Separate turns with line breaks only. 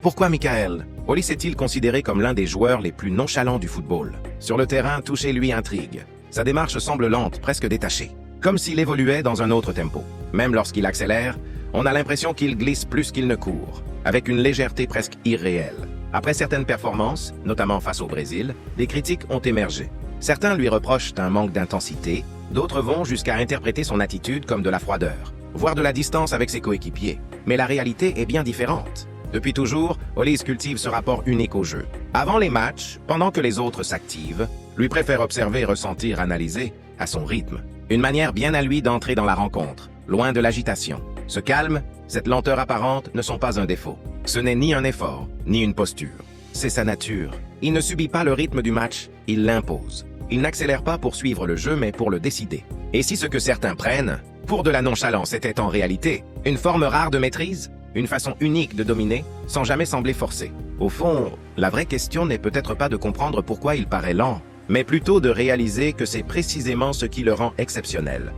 Pourquoi Michael Hollis est-il considéré comme l'un des joueurs les plus nonchalants du football? Sur le terrain, tout chez lui intrigue. Sa démarche semble lente, presque détachée, comme s'il évoluait dans un autre tempo. Même lorsqu'il accélère, on a l'impression qu'il glisse plus qu'il ne court, avec une légèreté presque irréelle. Après certaines performances, notamment face au Brésil, des critiques ont émergé. Certains lui reprochent un manque d'intensité, d'autres vont jusqu'à interpréter son attitude comme de la froideur, voire de la distance avec ses coéquipiers. Mais la réalité est bien différente. Depuis toujours, Hollis cultive ce rapport unique au jeu. Avant les matchs, pendant que les autres s'activent, lui préfère observer, ressentir, analyser à son rythme. Une manière bien à lui d'entrer dans la rencontre, loin de l'agitation. Ce calme, cette lenteur apparente ne sont pas un défaut. Ce n'est ni un effort, ni une posture. C'est sa nature. Il ne subit pas le rythme du match, il l'impose. Il n'accélère pas pour suivre le jeu, mais pour le décider. Et si ce que certains prennent pour de la nonchalance était en réalité une forme rare de maîtrise, une façon unique de dominer, sans jamais sembler forcé. Au fond, la vraie question n'est peut-être pas de comprendre pourquoi il paraît lent, mais plutôt de réaliser que c'est précisément ce qui le rend exceptionnel.